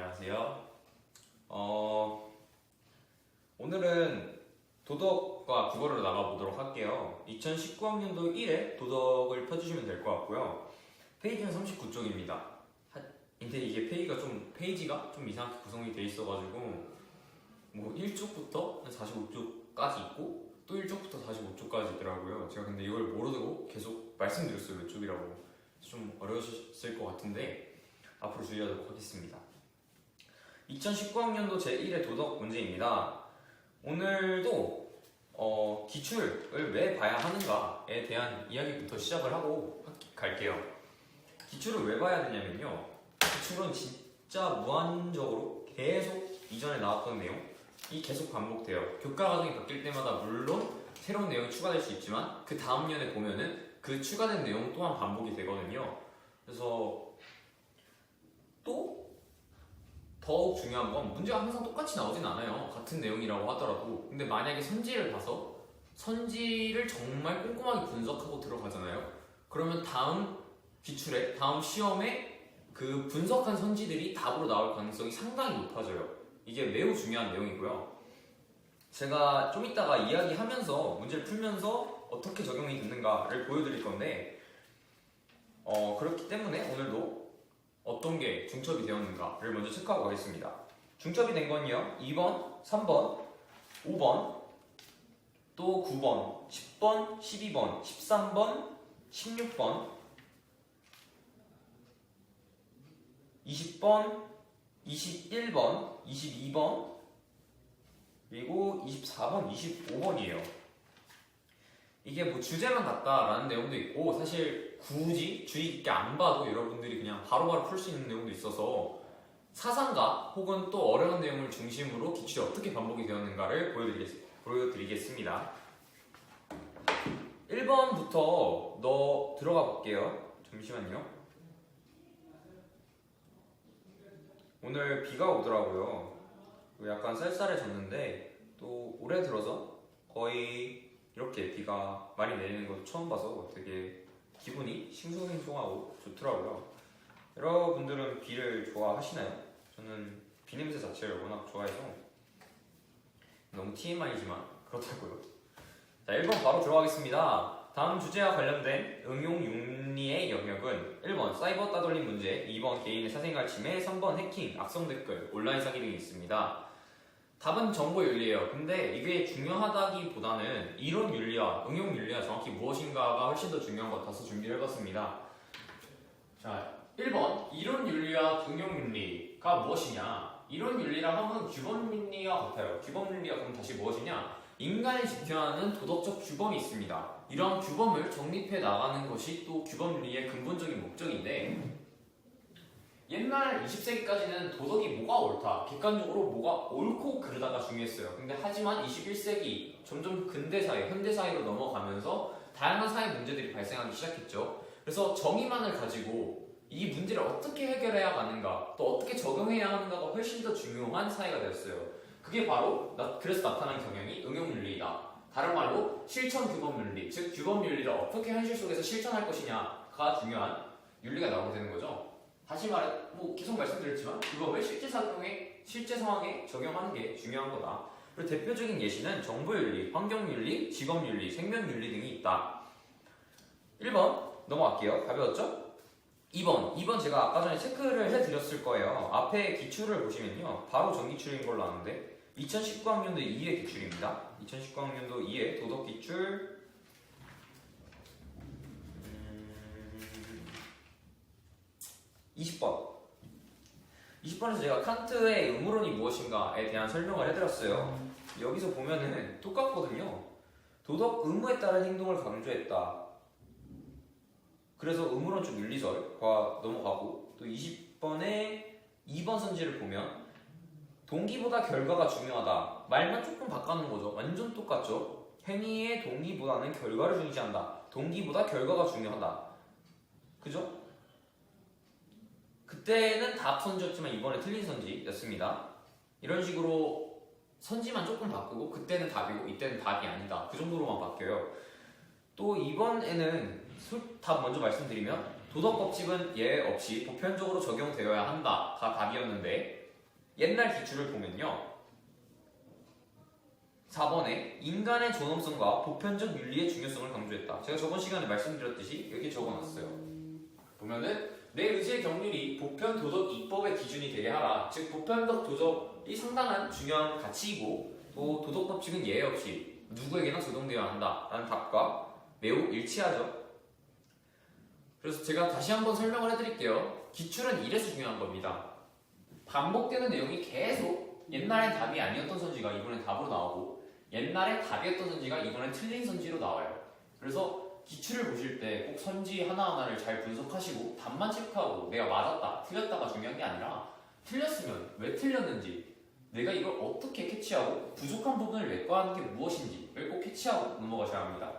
안녕하세요. 오늘은 도덕과 국어를 나가보도록 할게요. 2019학년도 1회 도덕을 펴주시면 될 것 같고요. 페이지는 39쪽입니다. 근데 이게 페이지가 좀 이상하게 구성이 돼 있어가지고 뭐 1쪽부터 45쪽까지 있고 또 1쪽부터 45쪽까지 있더라고요. 제가 근데 이걸 모르고 계속 말씀드렸어요. 몇 쪽이라고. 좀 어려우셨을 것 같은데 앞으로 주의하도록 하겠습니다. 2019학년도 제1회 도덕 문제입니다. 오늘도 기출을 왜 봐야 하는가에 대한 이야기부터 시작을 하고 갈게요. 기출을 왜 봐야 되냐면요. 기출은 진짜 무한적으로 계속 이전에 나왔던 내용이 계속 반복돼요. 교과 과정이 바뀔 때마다 물론 새로운 내용이 추가될 수 있지만 그 다음 년에 보면은 그 추가된 내용 또한 반복이 되거든요. 그래서 또 더욱 중요한 건 문제가 항상 똑같이 나오진 않아요. 같은 내용이라고 하더라도. 근데 만약에 선지를 봐서 선지를 정말 꼼꼼하게 분석하고 들어가잖아요. 그러면 다음 기출에, 다음 시험에 그 분석한 선지들이 답으로 나올 가능성이 상당히 높아져요. 이게 매우 중요한 내용이고요. 제가 좀 이따가 이야기하면서 문제를 풀면서 어떻게 적용이 됐는가를 보여드릴 건데 그렇기 때문에 오늘도 어떤 게 중첩이 되었는가를 먼저 체크하고 가겠습니다. 중첩이 된 건요 2번, 3번, 5번, 또 9번, 10번, 12번, 13번, 16번, 20번, 21번, 22번, 그리고 24번, 25번이에요. 이게 뭐 주제만 같다라는 내용도 있고 사실 굳이 주의 깊게 안 봐도 여러분들이 그냥 바로바로 풀 수 있는 내용도 있어서 사상가 혹은 또 어려운 내용을 중심으로 기출이 어떻게 반복이 되었는가를 보여드리겠습니다. 1번부터 들어가 볼게요. 잠시만요. 오늘 비가 오더라고요. 약간 쌀쌀해졌는데 또 올해 들어서 거의 이렇게 비가 많이 내리는 것도 처음 봐서 되게 기분이 싱숭생숭하고 좋더라고요. 여러분들은 비를 좋아하시나요? 저는 비 냄새 자체를 워낙 좋아해서 너무 TMI지만 그렇다고요. 자, 1번 바로 들어가겠습니다. 다음 주제와 관련된 응용 윤리의 영역은 1번 사이버 따돌림 문제, 2번 개인의 사생활 침해, 3번 해킹, 악성 댓글, 온라인 사기 등이 있습니다. 답은 정보윤리예요. 근데 이게 중요하다기보다는 이론윤리와 응용윤리가 정확히 무엇인가가 훨씬 더 중요한 것 같아서 준비를 해봤습니다. 자, 1번 이론윤리와 응용윤리가 무엇이냐? 이론윤리랑 하면 규범윤리와 같아요. 규범윤리가 그럼 다시 무엇이냐? 인간이 지켜야 하는 도덕적 규범이 있습니다. 이러한 규범을 정립해 나가는 것이 또 규범윤리의 근본적인 목적인데 옛날 20세기까지는 도덕이 뭐가 옳다, 객관적으로 뭐가 옳고 그르다가 중요했어요. 근데 하지만 21세기 점점 근대사회, 현대사회로 넘어가면서 다양한 사회 문제들이 발생하기 시작했죠. 그래서 정의만을 가지고 이 문제를 어떻게 해결해야 하는가, 또 어떻게 적용해야 하는가가 훨씬 더 중요한 사회가 되었어요. 그게 바로 그래서 나타난 경향이 응용윤리이다. 다른 말로 실천규범윤리, 즉 규범윤리를 어떻게 현실 속에서 실천할 것이냐가 중요한 윤리가 나오게 되는 거죠. 다시 말해, 계속 말씀드렸지만 규범을 실제 상황에 적용하는 게 중요한 거다. 그리고 대표적인 예시는 정보윤리, 환경윤리, 직업윤리, 생명윤리 등이 있다. 1번 넘어갈게요. 가벼웠죠? 2번 제가 아까 전에 체크를 해드렸을 거예요. 앞에 기출을 보시면요 바로 전기출인 걸로 아는데 2019학년도 2회 기출입니다. 2019학년도 2회 도덕기출 20번에서 제가 칸트의 의무론이 무엇인가에 대한 설명을 해드렸어요. 여기서 보면은 똑같거든요. 도덕 의무에 따른 행동을 강조했다. 그래서 의무론적 윤리설과 넘어가고 또 20번에 2번 선지를 보면 동기보다 결과가 중요하다. 말만 조금 바꿔놓은 거죠. 완전 똑같죠. 행위의 동기보다는 결과를 중시한다. 동기보다 결과가 중요하다. 그죠? 그때는 답 선지였지만 이번에 틀린 선지였습니다. 이런 식으로 선지만 조금 바꾸고 그때는 답이고 이때는 답이 아니다. 그 정도로만 바뀌어요. 또 이번에는 답 먼저 말씀드리면 도덕 법칙은 예외 없이 보편적으로 적용되어야 한다가 답이었는데 옛날 기출을 보면요. 4번에 인간의 존엄성과 보편적 윤리의 중요성을 강조했다. 제가 저번 시간에 말씀드렸듯이 여기 적어놨어요. 보면은 내 의지의 경륜이 보편 도덕 입법의 기준이 되게 하라. 즉 보편적 도덕이 상당한 중요한 가치이고 또 도덕 법칙은 예외 없이 누구에게나 적용되어야 한다라는 답과 매우 일치하죠. 그래서 제가 다시 한번 설명을 해드릴게요. 기출은 이래서 중요한 겁니다. 반복되는 내용이 계속 옛날엔 답이 아니었던 선지가 이번엔 답으로 나오고 옛날에 답이었던 선지가 이번엔 틀린 선지로 나와요. 그래서 기출을 보실 때 꼭 선지 하나하나를 잘 분석하시고 답만 체크하고 내가 맞았다, 틀렸다가 중요한 게 아니라 틀렸으면 왜 틀렸는지 내가 이걸 어떻게 캐치하고 부족한 부분을 외과하는 게 무엇인지를 꼭 캐치하고 넘어가셔야 합니다.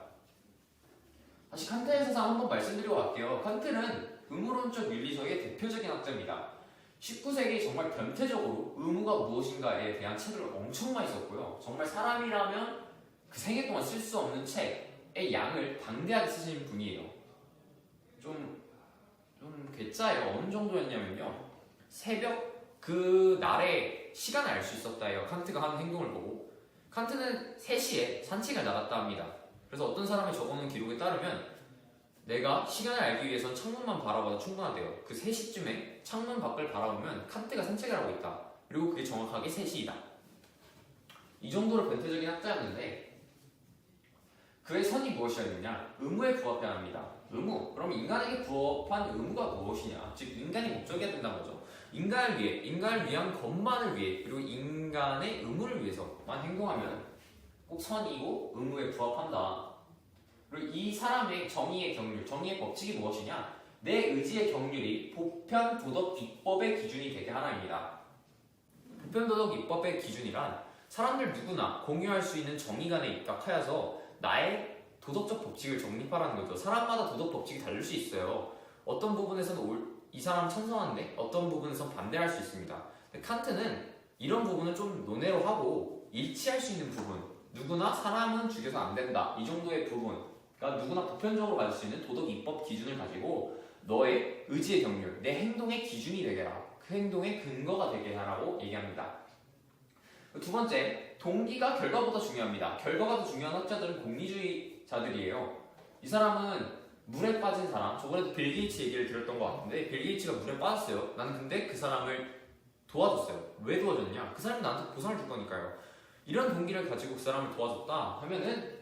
다시 칸트의 세상 한번 말씀드리고 갈게요. 칸트는 의무론적 윤리적의 대표적인 학자입니다. 19세기에 정말 변태적으로 의무가 무엇인가에 대한 책을 엄청 많이 썼고요. 정말 사람이라면 그 생애 동안 쓸 수 없는 책의 양을 방대하게 쓰신 분이에요. 좀 괴짜예요. 어느 정도였냐면요. 새벽 그 날의 시간을 알 수 있었다 해요. 칸트가 하는 행동을 보고. 칸트는 3시에 산책을 나갔다 합니다. 그래서 어떤 사람이 적어놓은 기록에 따르면 내가 시간을 알기 위해선 창문만 바라봐도 충분하대요. 그 3시쯤에 창문 밖을 바라보면 칸트가 산책을 하고 있다. 그리고 그게 정확하게 3시이다. 이 정도로 변태적인 학자였는데 그의 선이 무엇이었느냐? 의무에 부합해야 합니다. 의무. 그럼 인간에게 부합한 의무가 무엇이냐? 즉 인간이 목적이어야 된다는 거죠. 인간을 위해, 인간을 위한 것만을 위해, 그리고 인간의 의무를 위해서만 행동하면 꼭 선이고 의무에 부합한다. 그리고 이 사람의 정의의 경륜, 정의의 법칙이 무엇이냐? 내 의지의 경륜이 보편 도덕 입법의 기준이 되게 하나입니다. 보편 도덕 입법의 기준이란 사람들 누구나 공유할 수 있는 정의관에 입각하여서 나의 도덕적 법칙을 정립하라는 거죠. 사람마다 도덕 법칙이 다를 수 있어요. 어떤 부분에서는 이 사람 찬성하는데 어떤 부분에서는 반대할 수 있습니다. 근데 칸트는 이런 부분을 좀 논외로 하고 일치할 수 있는 부분, 누구나 사람은 죽여서 안 된다. 이 정도의 부분, 그러니까 누구나 보편적으로 가질 수 있는 도덕 입법 기준을 가지고 너의 의지의 경륜, 내 행동의 기준이 되게 하라. 그 행동의 근거가 되게 하라고 얘기합니다. 두 번째, 동기가 결과보다 중요합니다. 결과가 더 중요한 학자들은 공리주의자들이에요. 이 사람은 물에 빠진 사람, 저번에도 빌 게이츠 얘기를 들었던 것 같은데 빌 게이츠가 물에 빠졌어요. 나는 근데 그 사람을 도와줬어요. 왜 도와줬냐? 그 사람이 나한테 보상을 줄 거니까요. 이런 동기를 가지고 그 사람을 도와줬다 하면은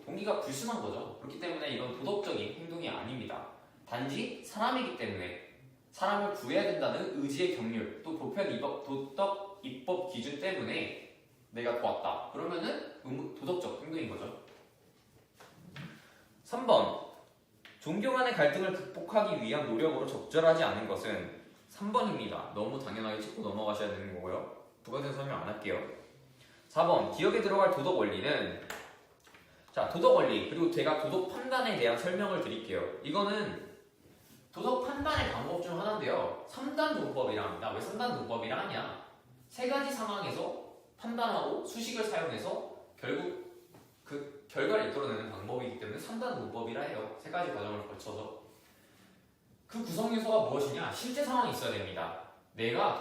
동기가 불순한 거죠. 그렇기 때문에 이건 도덕적인 행동이 아닙니다. 단지 사람이기 때문에 사람을 구해야 된다는 의지의 경륜, 또 보편 도덕 입법 기준 때문에 내가 도왔다. 그러면은 도덕적 행동인 거죠. 3번. 종교 간의 갈등을 극복하기 위한 노력으로 적절하지 않은 것은 3번입니다. 너무 당연하게 짚고 넘어가셔야 되는 거고요. 부가된 설명 안 할게요. 4번. 기억에 들어갈 도덕 원리는 자, 도덕 원리, 그리고 제가 도덕 판단에 대한 설명을 드릴게요. 이거는 도덕 판단의 방법 중 하나인데요. 3단 논법이라 합니다. 왜 3단 논법이라 하냐? 3가지 상황에서 판단하고 수식을 사용해서 결국 그 결과를 이끌어내는 방법이기 때문에 3단 논법이라 해요. 3가지 과정을 거쳐서. 그 구성 요소가 무엇이냐? 실제 상황이 있어야 됩니다. 내가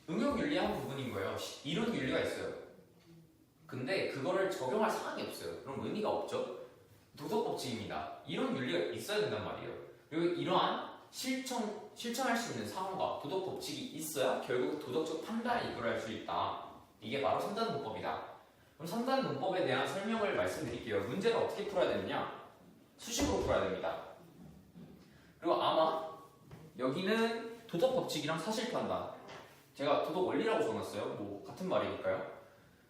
응용 윤리한 부분인 거예요. 이론 윤리가 있어요. 근데 그거를 적용할 상황이 없어요. 그럼 의미가 없죠. 도덕 법칙입니다. 이런 윤리가 있어야 된단 말이에요. 그리고 이러한 실천할 수 있는 상황과 도덕 법칙이 있어야 결국 도덕적 판단을 이끌어낼 수 있다. 이게 바로 3단 논법이다. 그럼 3단 논법에 대한 설명을 말씀드릴게요. 문제를 어떻게 풀어야 되느냐? 수식으로 풀어야 됩니다. 그리고 아마 여기는 도덕 법칙이랑 사실 판단, 제가 도덕 원리라고 적었어요. 뭐 같은 말이니까요.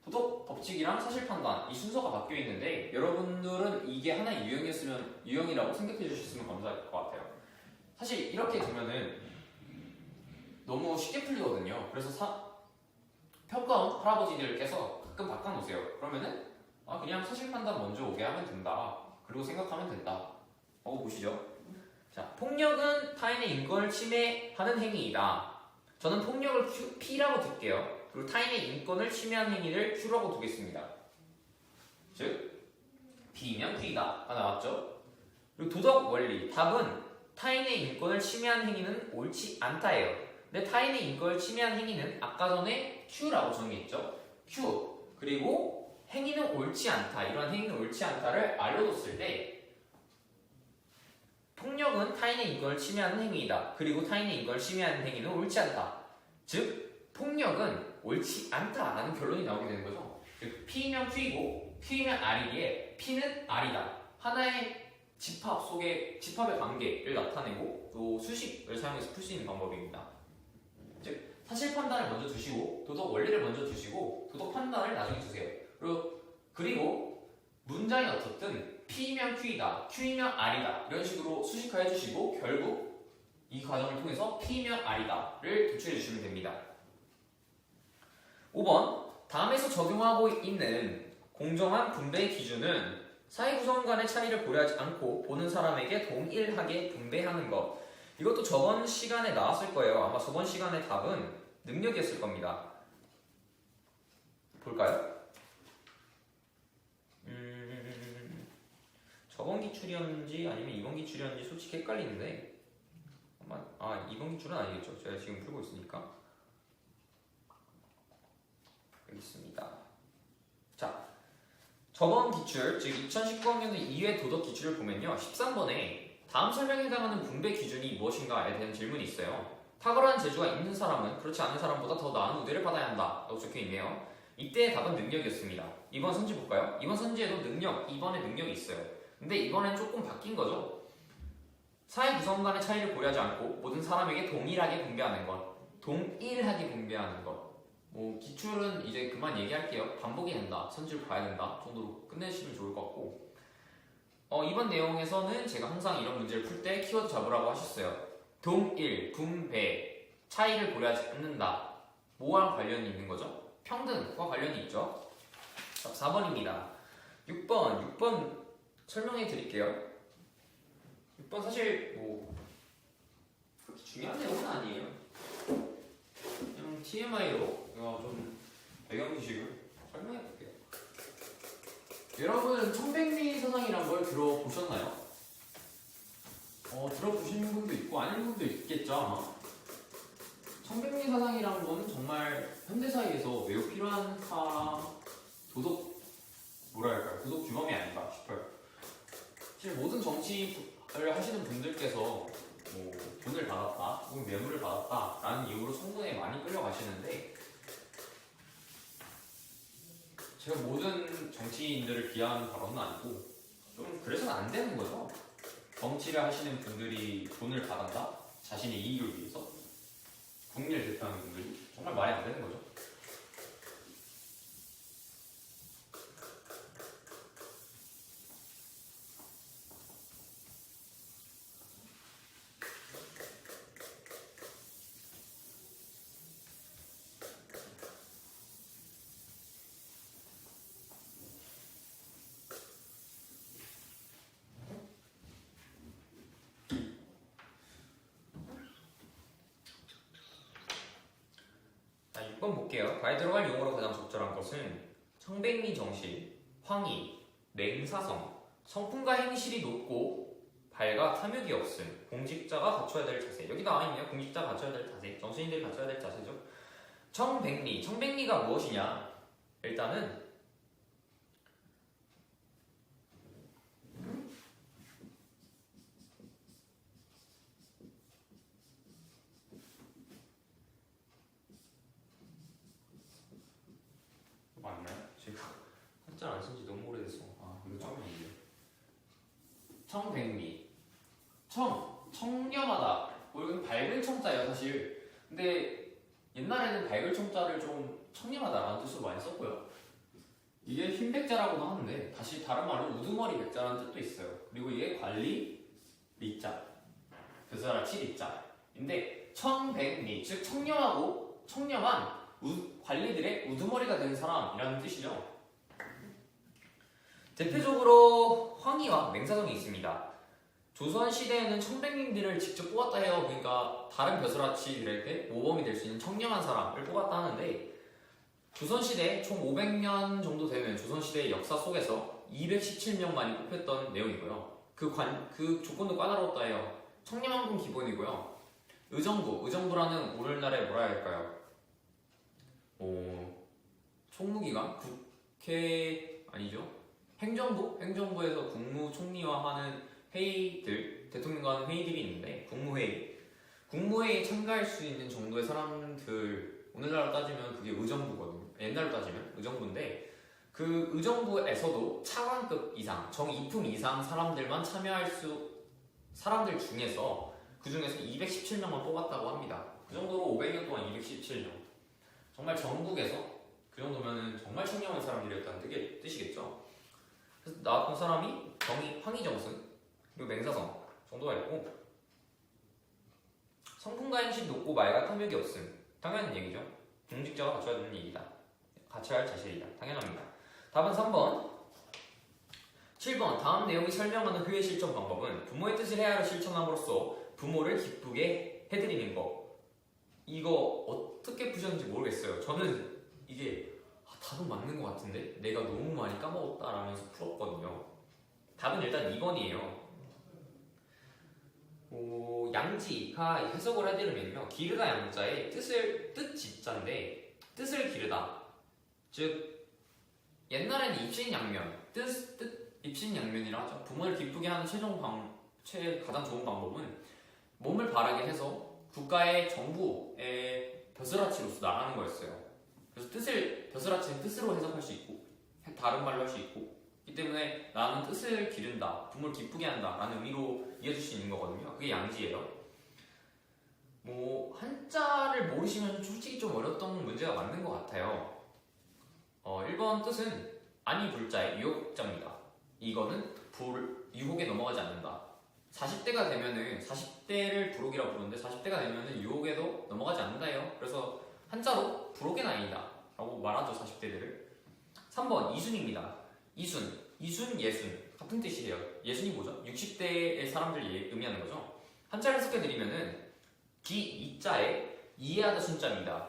도덕 법칙이랑 사실 판단 이 순서가 바뀌어 있는데 여러분들은 이게 하나의 유형이라고 생각해 주셨으면 감사할 것 같아요. 사실 이렇게 되면은 너무 쉽게 풀리거든요. 그래서 평가원 할아버지들께서 가끔 바꿔놓으세요. 그러면은 그냥 사실 판단 먼저 오게 하면 된다. 그리고 생각하면 된다. 보시죠. 자, 폭력은 타인의 인권을 침해하는 행위이다. 저는 폭력을 P라고 둘게요. 그리고 타인의 인권을 침해하는 행위를 Q라고 두겠습니다. 즉, B면 Q이다. 나왔죠? 그리고 도덕 원리. 답은 타인의 인권을 침해하는 행위는 옳지 않다예요. 근데 타인의 인권을 침해한 행위는 아까 전에 Q라고 정의했죠. Q. 그리고 행위는 옳지 않다. 이런 행위는 옳지 않다를 알려줬을 때 폭력은 타인의 인권을 침해하는 행위이다. 그리고 타인의 인권을 침해하는 행위는 옳지 않다. 즉 폭력은 옳지 않다라는 결론이 나오게 되는 거죠. 즉 P이면 Q이고 Q이면 R이기에 P는 R이다. 하나의 집합 속의 집합의 관계를 나타내고 또 수식을 사용해서 풀 수 있는 방법입니다. 즉 사실 판단을 먼저 두시고 도덕 원리를 먼저 두시고 도덕 판단을 나중에 주세요. 그리고 문장이 어떻든 P이면 Q이다, Q이면 R이다 이런 식으로 수식화해 주시고 결국 이 과정을 통해서 P이면 R이다를 도출해 주시면 됩니다. 5번 다음에서 적용하고 있는 공정한 분배 기준은 사회 구성 간의 차이를 고려하지 않고 보는 사람에게 동일하게 분배하는 것. 이것도 저번 시간에 나왔을 거예요. 아마 저번 시간의 답은 능력이었을 겁니다. 볼까요? 저번 기출이었는지 아니면 이번 기출이었는지 솔직히 헷갈리는데 아마 이번 기출은 아니겠죠. 제가 지금 풀고 있으니까. 여기 있습니다. 자, 저번 기출, 즉 2019학년도 2회 도덕 기출을 보면요. 13번에 다음 설명에 해당하는 분배 기준이 무엇인가에 대한 질문이 있어요. 탁월한 재주가 있는 사람은 그렇지 않은 사람보다 더 나은 우대를 받아야 한다. 라고 적혀있네요. 이때의 답은 능력이었습니다. 이번 선지 볼까요? 이번 선지에도 능력, 2번에 능력이 있어요. 근데 이번엔 조금 바뀐 거죠. 사회 구성 간의 차이를 고려하지 않고 모든 사람에게 동일하게 분배하는 것. 동일하게 분배하는 것. 뭐 기출은 이제 그만 얘기할게요. 반복이 된다, 선지를 봐야 된다 정도로 끝내시면 좋을 것 같고 이번 내용에서는 제가 항상 이런 문제를 풀 때 키워드 잡으라고 하셨어요. 동일, 분배, 차이를 고려하지 않는다. 뭐랑 관련이 있는 거죠? 평등과 관련이 있죠. 4번입니다. 6번 설명해 드릴게요. 6번 사실 뭐 그렇게 중요한 내용은 아니에요. 그냥 TMI로 좀 배경 지식을 설명해 볼게요. 여러분 청백리 사상이란 걸 들어보셨나요? 들어보신 분도 있고 아닌 분도 있겠죠 아마. 청백리 사상이란 건 정말 현대사회에서 매우 필요한 도덕 도덕 규범이 아닌가 싶어요. 사실 모든 정치를 하시는 분들께서 뭐 돈을 받았다 혹은 뇌물을 받았다 라는 이유로 청문회에 많이 끌려가시는데 제가 모든 정치인들을 비하하는 발언은 아니고 좀 그래서는 안 되는 거죠. 정치를 하시는 분들이 돈을 받았다? 자신의 이익을 위해서? 국민을 대표하는 분들이 정말 말이 안 되는 거죠. 자, 6번 볼게요. 가에 들어갈 용어로 가장 적절한 것은 청백리 정신, 황희, 맹사성, 성품과 행실이 높고 발과 탐욕이 없음, 공직자가 갖춰야 될 자세. 여기 나와 있네요. 공직자가 갖춰야 될 자세, 정치인들이 갖춰야 될 자세죠. 청백리가 무엇이냐? 일단은 맞나요? 제가 한자를 안 쓴지 너무 오래돼서 이거 처음이에요. 청백리 청렴하다. 이건 밝을 청자예요 사실. 근데 옛날에는 밝을 청자를 좀 청렴하다라는 뜻으로 많이 썼고요. 이게 흰백자라고도 하는데 다시 다른 말로 우두머리 백자라는 뜻도 있어요. 그리고 이게 관리 리자, 벼슬아 치리자인데 청백리 즉 청렴하고 청렴한 관리들의 우두머리가 된 사람이라는 뜻이죠. 대표적으로 황희와 맹사성이 있습니다. 조선시대에는 청백리들을 직접 뽑았다 해요. 그러니까 다른 벼슬아치들에게 모범이 될 수 있는 청렴한 사람을 뽑았다 하는데 조선시대 총 500년 정도 되는 조선시대의 역사 속에서 217명만이 뽑혔던 내용이고요. 그 조건도 까다로웠다 해요. 청렴한 건 기본이고요. 의정부라는 오늘날에 뭐라 해야 할까요? 총무기관? 국회 아니죠? 행정부에서 국무총리와 하는 회의들, 대통령과 하는 회의들이 있는데 국무회의에 참가할 수 있는 정도의 사람들, 오늘날로 따지면 그게 의정부거든요. 옛날로 따지면 의정부인데 그 의정부에서도 차관급 이상, 정이품 이상 사람들만 참여할 사람들 중에서 그 중에서 217명만 뽑았다고 합니다. 그 정도로 500년 동안 217명. 정말 전국에서 그 정도면은 정말 청렴한 사람들이었다는 뜻이겠죠. 그래서 나왔던 사람이 황희정승 그리고 맹사성 정도가 있고, 성품과 행실 높고 말과 탐욕이 없음. 당연한 얘기죠. 공직자가 갖춰야 되는 얘기다. 갖춰야 할 자질이다. 당연합니다. 답은 3번. 7번. 다음 내용이 설명하는 후회 실천 방법은 부모의 뜻을 헤아려 실천함으로써 부모를 기쁘게 해드리는 거. 이거 어떻게 푸셨는지 모르겠어요. 저는 이게 답은 맞는 것 같은데 내가 너무 많이 까먹었다 라면서 풀었거든요. 답은 일단 2번이에요. 양지가 해석을 해드리면요, 기르다 양자의 뜻 지자인데 뜻을 기르다, 즉 옛날에는 입신양면, 입신양면이라 하죠. 부모를 기쁘게 하는 가장 좋은 방법은 몸을 바르게 해서 국가의 정부의 벼슬아치로서 나가는 거였어요. 그래서 벼슬아치는 뜻으로 해석할 수 있고 다른 말로 할 수 있고, 이 때문에 나는 뜻을 기른다, 부모를 기쁘게 한다 라는 의미로 이어질 수 있는 거거든요. 그게 양지예요. 한자를 모르시면 솔직히 좀 어렸던 문제가 맞는 것 같아요. 1번 뜻은 아니 불자의 유혹자입니다. 이거는 유혹에 넘어가지 않는다. 40대가 되면은 40대를 부록이라고 부르는데 40대가 되면은 유혹에도 넘어가지 않는다요. 그래서 한자로 부록은 아니다 라고 말하죠, 40대들을. 3번 이순입니다. 이순, 예순 같은 뜻이에요. 예순이 뭐죠? 60대의 사람들 의미하는 거죠. 한자를 해석해드리면은 이자에 이해하다 순자입니다.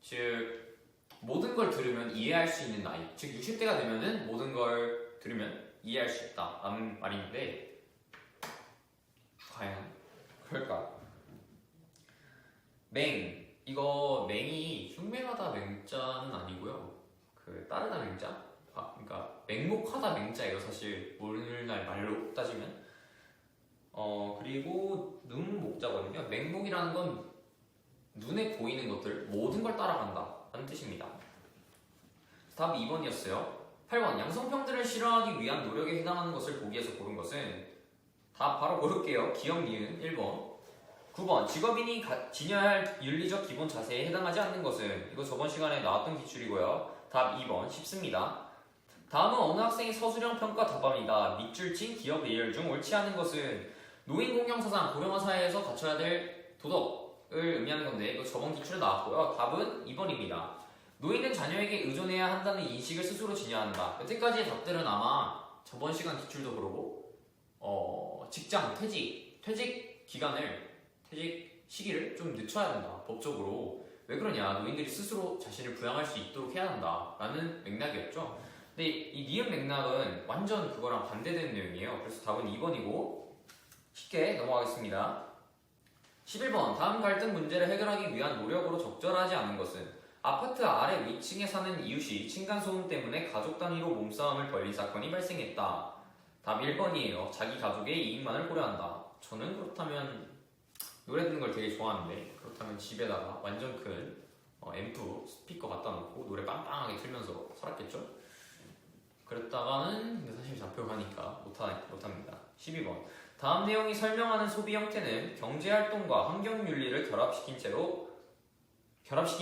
즉 모든 걸 들으면 이해할 수 있는 나이, 즉 60대가 되면은 모든 걸 들으면 이해할 수 있다 라는 말인데 과연 그럴까? 이거 맹이 흉맹하다 맹자는 아니고요, 따르다 맹자? 그러니까 맹목하다 맹자예요, 사실 오늘날 말로 따지면. 그리고 눈목자거든요. 맹목이라는 건 눈에 보이는 것들, 모든 걸 따라간다 라는 뜻입니다. 답이 2번이었어요. 8번. 양성평등을 실현하기 위한 노력에 해당하는 것을 보기에서 고른 것은, 답 바로 고를게요. 기억 니은 1번. 9번. 직업인이 지녀야 할 윤리적 기본 자세에 해당하지 않는 것은, 이거 저번 시간에 나왔던 기출이고요. 답 2번. 쉽습니다. 다음은 어느 학생이 서술형 평가 답안이다. 밑줄 친 기업 예열 중 옳지 않은 것은, 노인 공경 사상, 고령화 사회에서 갖춰야 될 도덕을 의미하는 건데 이거 저번 기출에 나왔고요. 답은 2번입니다. 노인은 자녀에게 의존해야 한다는 인식을 스스로 지녀야 한다. 여태까지의 답들은 아마 저번 시간 기출도 그러고 직장, 퇴직 시기를 좀 늦춰야 한다, 법적으로. 왜 그러냐, 노인들이 스스로 자신을 부양할 수 있도록 해야 한다 라는 맥락이었죠. 근데 이 니은 맥락은 완전 그거랑 반대되는 내용이에요. 그래서 답은 2번이고 쉽게 넘어가겠습니다. 11번. 다음 갈등 문제를 해결하기 위한 노력으로 적절하지 않은 것은, 아파트 아래 위층에 사는 이웃이 층간소음 때문에 가족 단위로 몸싸움을 벌인 사건이 발생했다. 답 1번이에요. 자기 가족의 이익만을 고려한다. 저는 그렇다면 노래 듣는 걸 되게 좋아하는데, 그렇다면 집에다가 완전 큰 앰프 스피커 갖다 놓고 노래 빵빵하게 틀면서 살았겠죠? 그랬다가는 근데 사실 잡혀가니까 못합니다. 12번. 다음 내용이 설명하는 소비 형태는 경제활동과 환경윤리를 결합시킨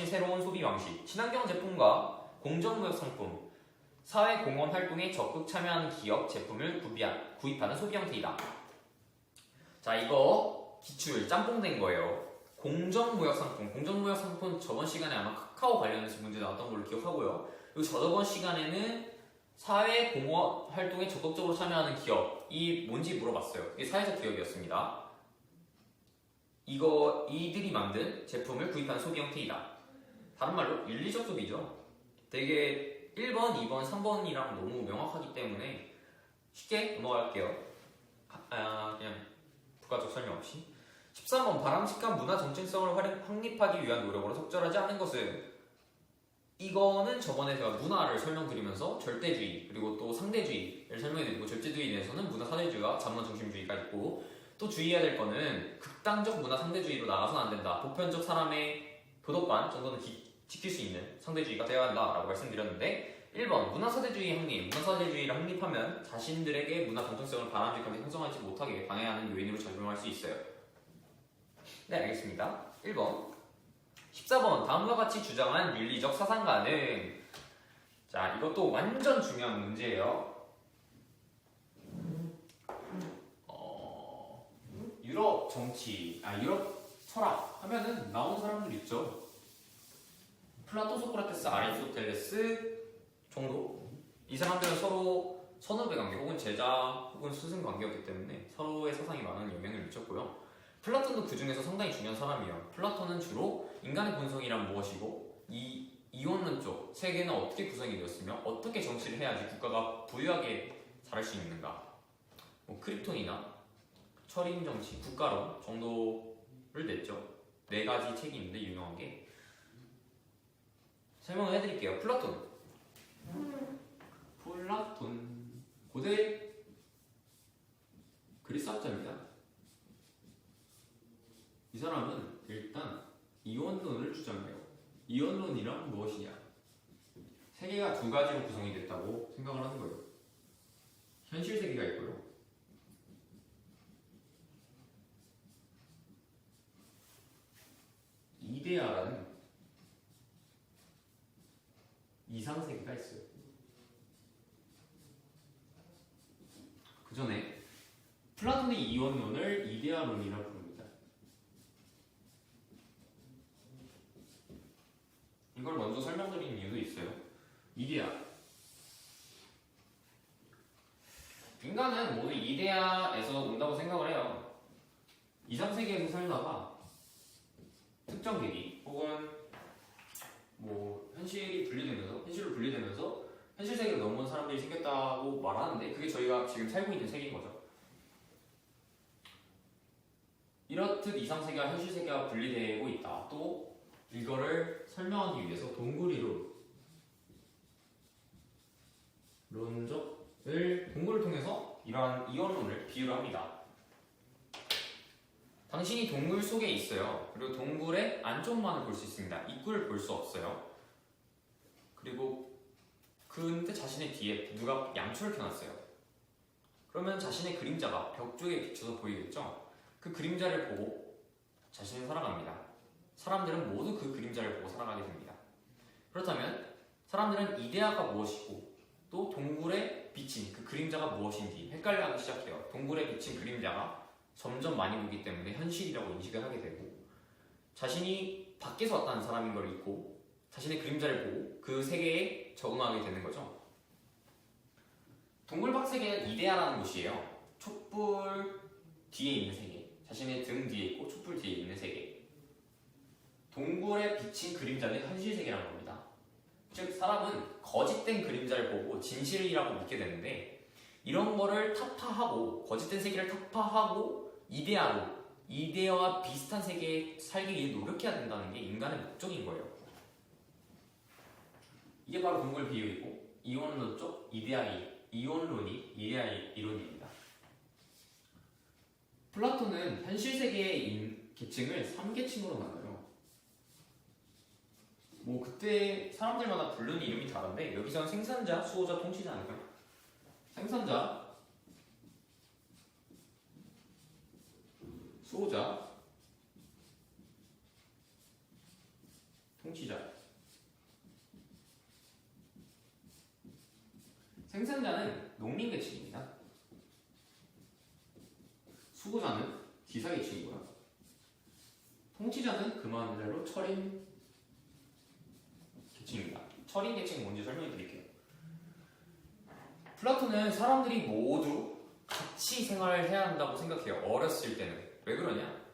새로운 소비 방식, 친환경 제품과 공정무역 상품, 사회공헌 활동에 적극 참여하는 기업, 제품을 구입하는 소비 형태이다. 자, 이거 기출 짬뽕된 거예요. 공정무역 상품 저번 시간에 아마 카카오 관련해서 문제 나왔던 걸로 기억하고요. 그리고 저번 시간에는 사회공헌 활동에 적극적으로 참여하는 기업이 뭔지 물어봤어요. 이게 사회적 기업이었습니다. 이들이 만든 제품을 구입하는 소비 형태이다. 다른 말로 윤리적 소비죠. 되게 1번, 2번, 3번이랑 너무 명확하기 때문에 쉽게 넘어갈게요. 그냥 부가적 설명 없이. 13번 바람직한 문화 정체성을 확립하기 위한 노력으로 적절하지 않은 것은 이거는 저번에 제가 문화를 설명드리면서 절대주의 그리고 또 상대주의를 설명해드리고 절대주의에 대해서는 문화 사대주의와 자문화 중심주의가 있고 또 주의해야 될 거는 극단적 문화 상대주의로 나가서는 안 된다. 보편적 사람의 도덕관 정도는 지킬 수 있는 상대주의가 되어야 한다라고 말씀드렸는데 1번 문화 사대주의 확립. 문화 사대주의를 확립하면 자신들에게 문화 정체성을 바람직하게 형성하지 못하게 방해하는 요인으로 작용할 수 있어요. 네, 알겠습니다. 1번 14번 다음과 같이 주장한 윤리적 사상가는 자 이것도 완전 중요한 문제예요. 유럽 정치, 유럽 철학 하면은 나온 사람들 있죠. 플라토, 소크라테스, 아리스토텔레스 정도? 이 사람들은 서로 선후배 관계 혹은 제자 혹은 스승 관계였기 때문에 서로의 사상이 많은 영향을 미쳤고요. 플라톤도 그 중에서 상당히 중요한 사람이에요. 플라톤은 주로 인간의 본성이란 무엇이고 이 이원론 쪽 세계는 어떻게 구성이 되었으며 어떻게 정치를 해야지 국가가 부유하게 살할 수 있는가 뭐 크립톤이나 철인 정치, 국가론 정도를 냈죠. 4가지 책이 있는데 유명한 게 설명을 해드릴게요. 플라톤 고대 그리스 학자입니다. 이 사람은 일단 이원론을 주장해요. 이원론이란 무엇이냐? 세계가 2가지로 구성이 됐다고 생각을 하는 거예요. 현실 세계가 있고요. 이데아라는 이상 세계가 있어요. 그 전에 플라톤의 이원론을 이데아론이라고 부릅니다. 이걸 먼저 설명드리는 이유도 있어요. 이데아. 인간은 모두 이데아에서 온다고 생각을 해요. 이상 세계에서 살다가 특정 계기 혹은 뭐 현실로 분리되면서 현실 세계로 넘어온 사람들이 생겼다고 말하는데 그게 저희가 지금 살고 있는 세계인 거죠. 이렇듯 이상 세계와 현실 세계가 분리되고 있다. 또 이거를 설명하기 위해서 동구를 통해서 이러한 이원론을 비유를 합니다. 당신이 동굴 속에 있어요. 그리고 동굴의 안쪽만을 볼 수 있습니다. 입구를 볼 수 없어요. 그리고 근데 자신의 뒤에 누가 양초를 켜놨어요. 그러면 자신의 그림자가 벽 쪽에 비춰서 보이겠죠? 그 그림자를 보고 자신은 살아갑니다. 사람들은 모두 그 그림자를 보고 살아가게 됩니다. 그렇다면 사람들은 이데아가 무엇이고 또 동굴에 비친 그 그림자가 무엇인지 헷갈려하기 시작해요. 동굴에 비친 그림자가 점점 많이 보기 때문에 현실이라고 인식을 하게 되고 자신이 밖에서 왔다는 사람인 걸 잊고 자신의 그림자를 보고 그 세계에 적응하게 되는 거죠. 동굴 밖 세계는 이데아라는 곳이에요. 촛불 뒤에 있는 세계, 자신의 등 뒤에 있고 촛불 뒤에 있는 세계. 동굴에 비친 그림자는 현실 세계라는 겁니다. 즉 사람은 거짓된 그림자를 보고 진실이라고 믿게 되는데 이런 거를 타파하고 거짓된 세계를 타파하고 이데아와 비슷한 세계에 살기 위해 노력해야 된다는 게 인간의 목적인 거예요. 이게 바로 동굴 비유이고 이원론 쪽 이원론이 이데아의 이론입니다. 플라톤은 현실 세계의 계층을 3계층으로 나눠요. 뭐 그때 사람들마다 부르는 이름이 다른데 여기서는 생산자, 수호자, 통치자 아닐까요? 생산자, 수호자, 통치자. 생산자는 농민계층입니다. 수호자는 기사계층이고요. 통치자는 그만대로 철인 계층입니다. 철인 계층이 뭔지 설명해 드릴게요. 플라톤은 사람들이 모두 같이 생활을 해야 한다고 생각해요. 어렸을 때는. 왜 그러냐?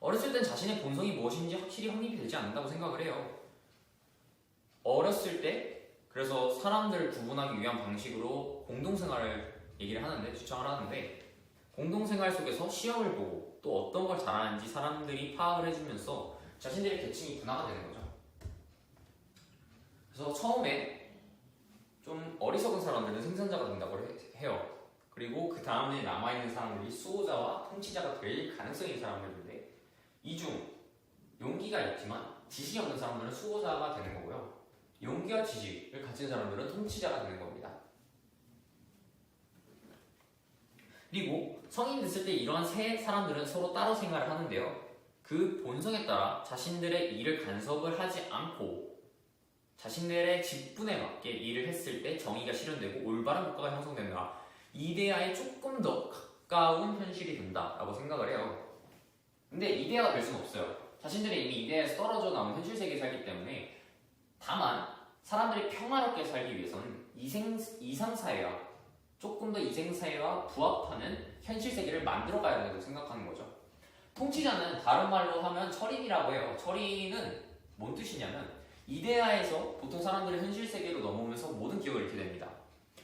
어렸을 땐 자신의 본성이 무엇인지 확실히 확립이 되지 않는다고 생각을 해요. 어렸을 때 그래서 사람들을 구분하기 위한 방식으로 공동생활을 얘기를 하는데 주창을 하는데 공동생활 속에서 시험을 보고 또 어떤 걸 잘하는지 사람들이 파악을 해주면서 자신들의 계층이 분화가 되는 거죠. 그래서 처음에 좀 어리석은 사람들은 생산자가 된다고 해요. 그리고 그 다음에 남아있는 사람들이 수호자와 통치자가 될 가능성이 있는 사람들인데 이 중 용기가 있지만 지식이 없는 사람들은 수호자가 되는 거고요. 용기와 지식을 가진 사람들은 통치자가 되는 겁니다. 그리고 성인 됐을 때 이러한 세 사람들은 서로 따로 생활을 하는데요. 그 본성에 따라 자신들의 일을 간섭을 하지 않고 자신들의 직분에 맞게 일을 했을 때 정의가 실현되고 올바른 국가가 형성된다. 이데아에 조금 더 가까운 현실이 된다라고 생각을 해요. 근데 이데아가 될 수는 없어요. 자신들이 이미 이데아에서 떨어져 나온 현실 세계에 살기 때문에 다만 사람들이 평화롭게 살기 위해서는 이상사회와 조금 더 이생사회와 부합하는 현실 세계를 만들어 가야 된다고 생각하는 거죠. 통치자는 다른 말로 하면 철인이라고 해요. 철인은 뭔 뜻이냐면 이데아에서 보통 사람들이 현실 세계로 넘어오면서 모든 기억을 잃게 됩니다.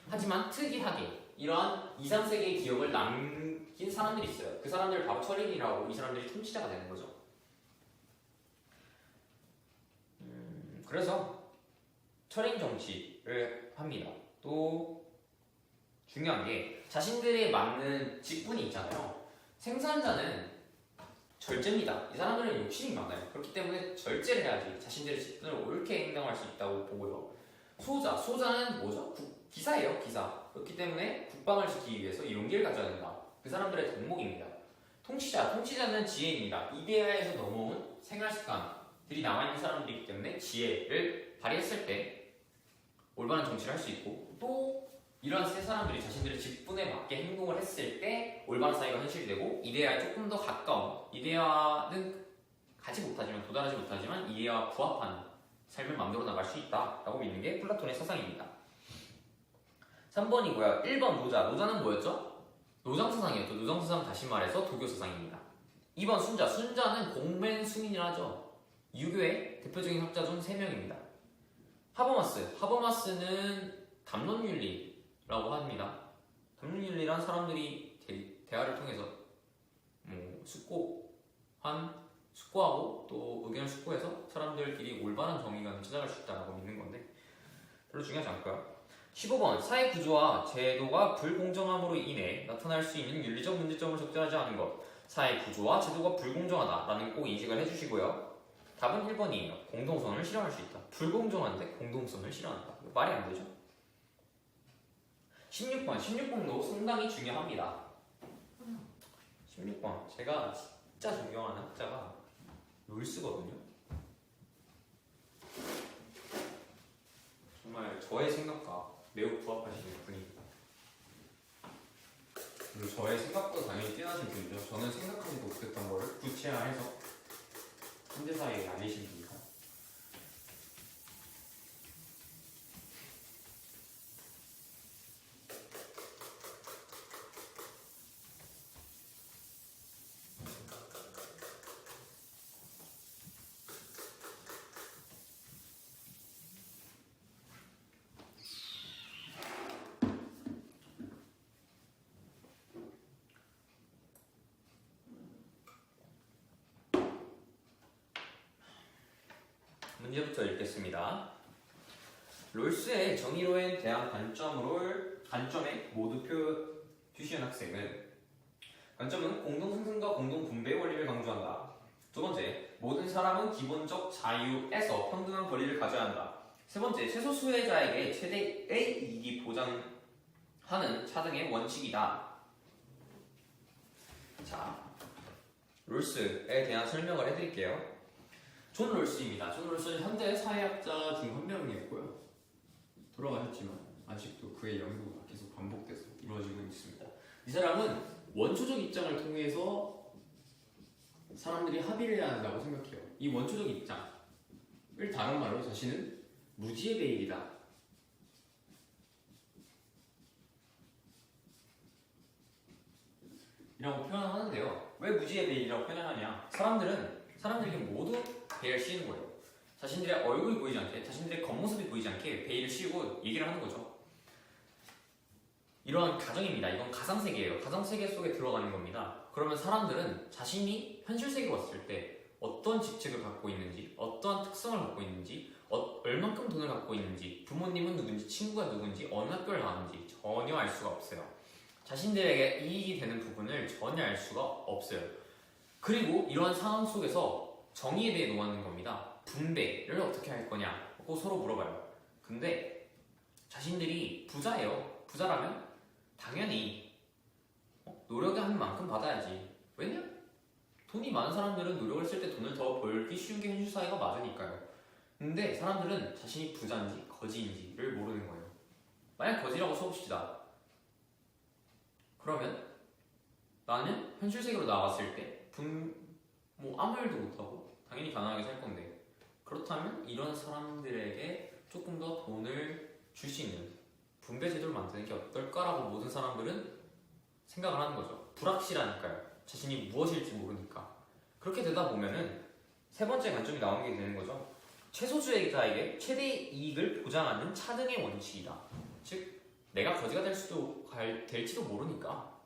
하지만 특이하게 이러한 이상세계의 기억을 남긴 사람들이 있어요. 그 사람들을 바로 철인이라고 이 사람들이 통치자가 되는 거죠. 그래서 철인 정치를 합니다. 또 중요한 게 자신들에 맞는 직분이 있잖아요. 생산자는 절제입니다. 이 사람들은 욕심이 많아요. 그렇기 때문에 절제를 해야지 자신들의 직분을 옳게 행동할 수 있다고 보고요. 수호자는 뭐죠? 기사예요, 기사. 그렇기 때문에 국방을 지키기 위해서 이 용기를 가져야 된다. 그 사람들의 덕목입니다. 통치자는 지혜입니다. 이데아에서 넘어온 생활 습관들이 남아있는 사람들이기 때문에 지혜를 발휘했을 때 올바른 정치를 할 수 있고 또 이러한 세 사람들이 자신들의 직분에 맞게 행동을 했을 때 올바른 사회가 현실이 되고 이데아에 조금 더 가까운 이데아는 가지 못하지만 도달하지 못하지만 이데아와 부합하는 삶을 만들어 나갈 수 있다라고 믿는 게 플라톤의 사상입니다. 3번이고요. 1번 노자는 뭐였죠? 노장사상이었죠. 노장사상 다시 말해서 도교사상입니다. 2번 순자는 공맹수민이라 하죠. 유교의 대표적인 학자 중 3명입니다. 하버마스는 담론윤리라고 합니다. 담론윤리란 사람들이 대화를 통해서 숙고하고 또 의견을 숙고해서 사람들끼리 올바른 정의관을 찾아갈 수 있다고 믿는 건데 별로 중요하지 않고요. 15번 사회 구조와 제도가 불공정함으로 인해 나타날 수 있는 윤리적 문제점을 적절하지 않은 것. 사회 구조와 제도가 불공정하다라는 꼭 인식을 해주시고요. 답은 1번이에요. 공동선을 실현할 수 있다. 불공정한데 공동선을 실현한다. 말이 안 되죠. 16번도 상당히 중요합니다. 16번 제가 진짜 존경하는 학자가 롤스거든요. 정말 저의 생각과 매우 부합하시는 분입니다. 그리고 저의 생각보다 당연히 뛰어나신 분이죠. 저는 생각하지도 못했던 거를 구체화해서 현대사회에 알리신 분이다. 문제부터 읽겠습니다. 롤스의 정의로에 대한 관점에 모두 표시한 학생은 관점은 공동생산과 공동분배의 원리를 강조한다. 두 번째, 모든 사람은 기본적 자유에서 평등한 권리를 가져야 한다. 세 번째, 최소 수혜자에게 최대의 이익이 보장하는 차등의 원칙이다. 자, 롤스에 대한 설명을 해드릴게요. 존 롤스입니다. 존 롤스는 현대 사회학자 중 한 명이었고요. 돌아가셨지만 아직도 그의 연구가 계속 반복돼서 이루어지고 있습니다. 이 사람은 원초적 입장을 통해서 사람들이 합의를 해야 한다고 생각해요. 이 원초적 입장을 다른 말로 자신은 무지의 베일이다. 이라고 표현하는데요. 왜 무지의 베일이라고 표현하냐? 사람들에게 모두 베일을 씌우는 거예요. 자신들의 얼굴이 보이지 않게, 자신들의 겉모습이 보이지 않게 베일을 씌우고 얘기를 하는 거죠. 이러한 가정입니다. 이건 가상세계예요. 가상세계 속에 들어가는 겁니다. 그러면 사람들은 자신이 현실 세계에 왔을 때 어떤 직책을 갖고 있는지, 어떠한 특성을 갖고 있는지, 얼만큼 돈을 갖고 있는지, 부모님은 누군지, 친구가 누군지, 어느 학교를 나왔는지 전혀 알 수가 없어요. 자신들에게 이익이 되는 부분을 전혀 알 수가 없어요. 그리고 이러한 상황 속에서 정의에 대해 논하는 겁니다. 분배를 어떻게 할 거냐고 서로 물어봐요. 근데 자신들이 부자예요. 부자라면 당연히 노력을 하는 만큼 받아야지. 왜냐? 돈이 많은 사람들은 노력을 쓸 때 돈을 더 벌기 쉬운 게 현실 사회가 맞으니까요. 근데 사람들은 자신이 부자인지 거지인지를 모르는 거예요. 만약 거지라고 쳐봅시다. 그러면 나는 현실 세계로 나갔을 때 아무 일도 못하고 당연히 가난하게 살 건데, 그렇다면 이런 사람들에게 조금 더 돈을 줄 수 있는 분배 제도를 만드는 게 어떨까라고 모든 사람들은 생각을 하는 거죠. 불확실하니까요. 자신이 무엇일지 모르니까. 그렇게 되다 보면은 세 번째 관점이 나오게 되는 거죠. 최소수자에게 최대 이익을 보장하는 차등의 원칙이다. 즉, 내가 거지가 될지도 모르니까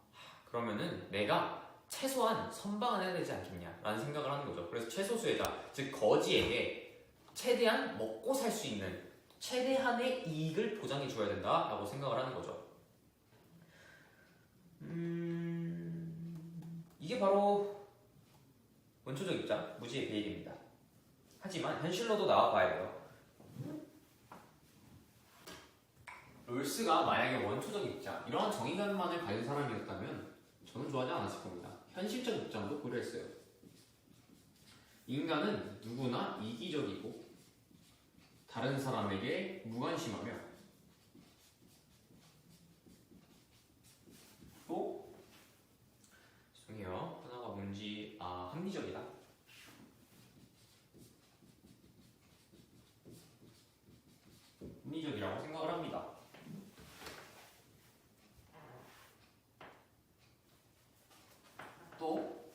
그러면은 내가 최소한 선방을 해야 되지 않겠냐라는 생각을 하는 거죠. 그래서 최소수혜자, 즉 거지에게 최대한 먹고 살 수 있는 최대한의 이익을 보장해 줘야 된다라고 생각을 하는 거죠. 이게 바로 원초적 입장, 무지의 배일입니다. 하지만 현실로도 나와봐야 돼요. 롤스가 만약에 원초적 입장, 이러한 정의감만을 가진 사람이었다면 저는 좋아하지 않았을 겁니다. 현실적 입장도 고려했어요. 인간은 누구나 이기적이고 다른 사람에게 무관심하며 또 죄송해요. 하나가 뭔지 합리적이다. 합리적이라고 생각을 합니다. 또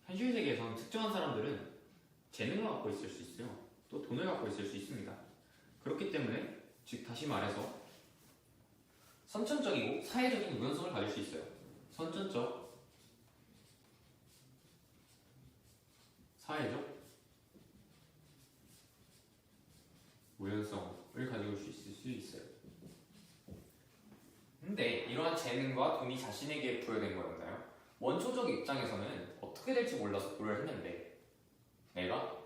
현실 세계에서는 특정한 사람들은 재능을 갖고 있을 수 있어요. 또 돈을 갖고 있을 수 있습니다. 그렇기 때문에 즉 다시 말해서 선천적이고 사회적인 우연성을 가질 수 있어요. 선천적, 사회적 우연성을 가지고 있을 수 있어요. 근데 이러한 재능과 돈이 자신에게 부여된 거였나요? 원초적 입장에서는 어떻게 될지 몰라서 고려를 했는데, 내가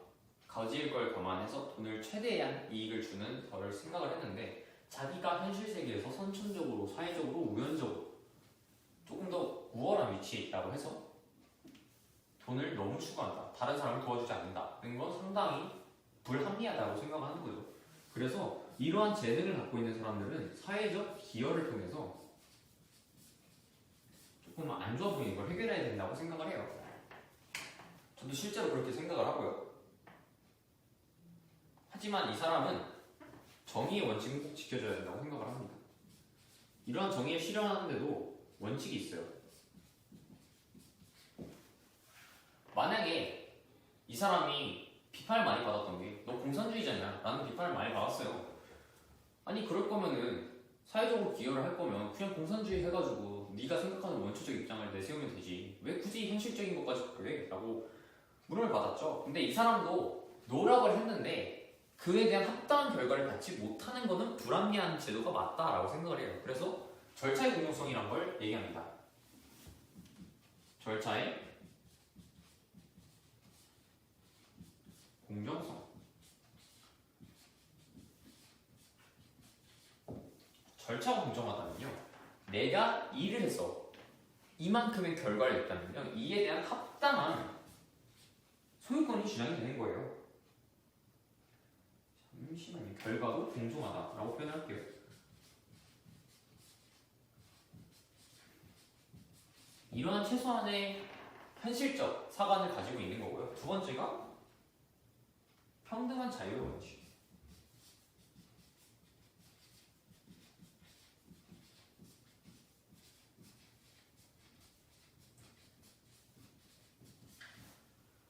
거지일 걸 감안해서 돈을 최대한 이익을 주는 걸 생각을 했는데, 자기가 현실 세계에서 선천적으로, 사회적으로, 우연적으로 조금 더 우월한 위치에 있다고 해서 돈을 너무 추구한다, 다른 사람을 도와주지 않는다는 건 상당히 불합리하다고 생각하는 거죠. 그래서 이러한 재능을 갖고 있는 사람들은 사회적 기여를 통해서 조금 안 좋아 보이는 걸 해결해야 된다고 생각을 해요. 저도 실제로 그렇게 생각을 하고요. 하지만 이 사람은 정의의 원칙은 꼭 지켜줘야 된다고 생각을 합니다. 이러한 정의를 실현하는데도 원칙이 있어요. 만약에 이 사람이 비판을 많이 받았던 게 너 공산주의자냐? 라는 비판을 많이 받았어요. 아니 그럴 거면은 사회적으로 기여를 할 거면 그냥 공산주의 해가지고 네가 생각하는 원초적 입장을 내세우면 되지. 왜 굳이 현실적인 것까지 그래? 라고 물음을 받았죠. 근데 이 사람도 노력을 했는데 그에 대한 합당한 결과를 받지 못하는 것은 불합리한 제도가 맞다라고 생각을 해요. 그래서 절차의 공정성이란 걸 얘기합니다. 절차의 공정성. 절차가 공정하다면요, 내가 일을 해서 이만큼의 결과를 냈다면요, 이에 대한 합당한 소유권이 주장이 되는 거예요. 잠시만요. 결과도 공정하다라고 표현할게요. 이러한 최소한의 현실적 사관을 가지고 있는 거고요. 두 번째가 평등한 자유의 원칙.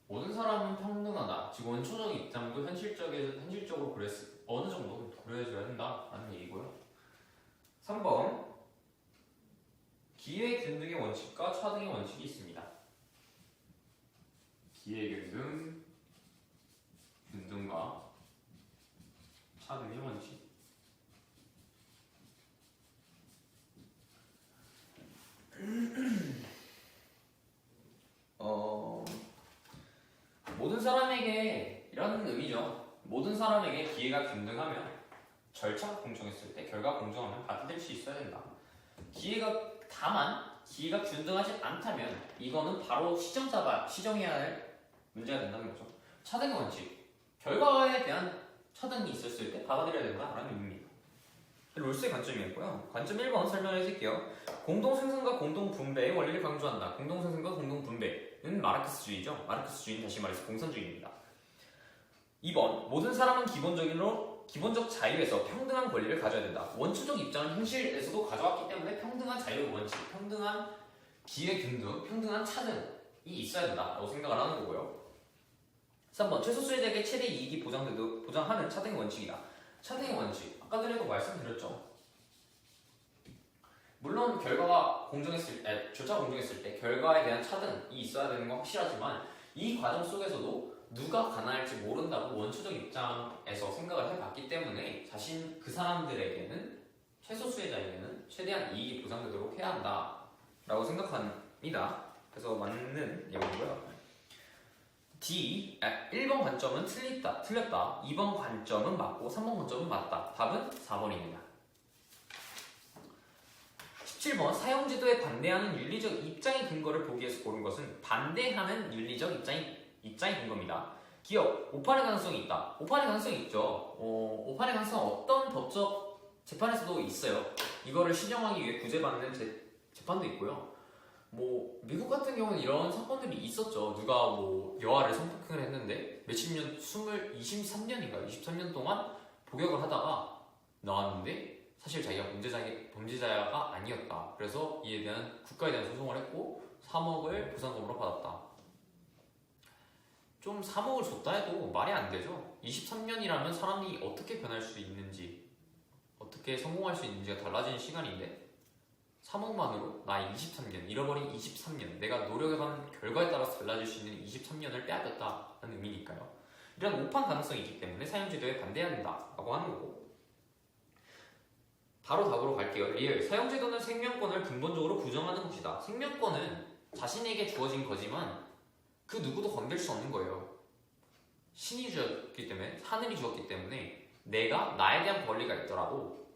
모든 사람은 평등하다. 즉 원초적 입장도 현실적으로 어느 정도 고려해줘야 된다라는 얘기고요. 3번 원칙과 차등의 원칙이 있습니다. 기회균등, 균등과 차등의 원칙. 모든 사람에게 이런 의미죠. 모든 사람에게 기회가 균등하면 절차가 공정했을 때 결과가 공정하면 받아들일 수 있어야 된다. 다만 기회가 균등하지 않다면 이거는 바로 시정해야 할 문제가 된다는 거죠. 차등의 원칙. 결과에 대한 차등이 있었을 때 받아들여야 된다라는 의미입니다. 롤스의 관점이었고요. 관점 1번 설명해 드릴게요. 공동생산과 공동분배의 원리를 강조한다. 공동생산과 공동분배는 마르크스주의죠. 마르크스주의는 다시 말해서 공산주의입니다. 2번 모든 사람은 기본적 자유에서 평등한 권리를 가져야 된다. 원초적 입장은 현실에서도 가져왔기 때문에 평등한 자유 원칙, 평등한 기회 균등, 평등한 차등이 있어야 된다라고 생각을 하는 거고요. 3번 최소 수혜자에게 최대 이익이 보장하는 차등의 원칙이다. 차등의 원칙, 아까 전에도 말씀드렸죠. 물론 절차가 공정했을 때 결과에 대한 차등이 있어야 되는 건 확실하지만 이 과정 속에서도 누가 가난할지 모른다고 원초적 입장에서 생각을 해봤기 때문에 그 사람들에게는 최소 수혜자에게는 최대한 이익이 보장되도록 해야 한다라고 생각합니다. 그래서 맞는 내용이고요. 1번 관점은 틀렸다. 2번 관점은 맞고 3번 관점은 맞다. 답은 4번입니다. 17번 사용제도에 반대하는 윤리적 입장의 근거를 보기 위해서 고른 것은 반대하는 윤리적 입장의 근거입니다. 기업, 오판의 가능성이 있다. 오판의 가능성이 있죠. 오판의 가능성은 어떤 법적 재판에서도 있어요. 이거를 시정하기 위해 구제받는 재판도 있고요. 미국 같은 경우는 이런 사건들이 있었죠. 누가 여아를 성폭행을 했는데 몇십 년, 23년 동안 복역을 하다가 나왔는데 사실 자기가 범죄자가 아니었다. 그래서 이에 대한 국가에 대한 소송을 했고 3억을 보상금으로 받았다. 좀 3억을 줬다 해도 말이 안 되죠. 23년이라면 사람이 어떻게 변할 수 있는지, 어떻게 성공할 수 있는지가 달라지는 시간인데 3억만으로 나의 23년, 잃어버린 23년, 내가 노력해간 결과에 따라서 달라질 수 있는 23년을 빼앗겼다는 의미니까요. 이런 오판 가능성이 있기 때문에 사용제도에 반대해야 된다라고 하는 거고, 바로 답으로 갈게요. 리얼. 사용제도는 생명권을 근본적으로 부정하는 것이다. 생명권은 자신에게 주어진 거지만 그 누구도 건들 수 없는 거예요. 신이 주었기 때문에, 하늘이 주었기 때문에 내가 나에 대한 권리가 있더라도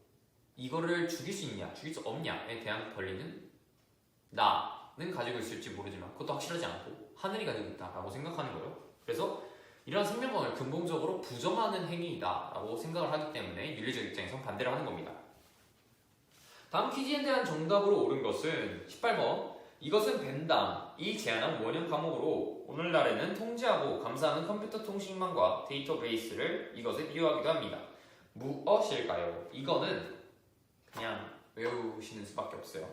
이거를 죽일 수 있냐, 죽일 수 없냐에 대한 권리는 나는 가지고 있을지 모르지만 그것도 확실하지 않고 하늘이 가지고 있다라고 생각하는 거예요. 그래서 이러한 생명권을 근본적으로 부정하는 행위이다라고 생각을 하기 때문에 윤리적 입장에서 반대를 하는 겁니다. 다음 퀴즈에 대한 정답으로 옳은 것은 18번. 이것은 벤담이 제안한 원형 과목으로 오늘날에는 통제하고 감사하는 컴퓨터 통신망과 데이터베이스를 이것에 비유하기도 합니다. 무엇일까요? 이거는 그냥 외우시는 수밖에 없어요.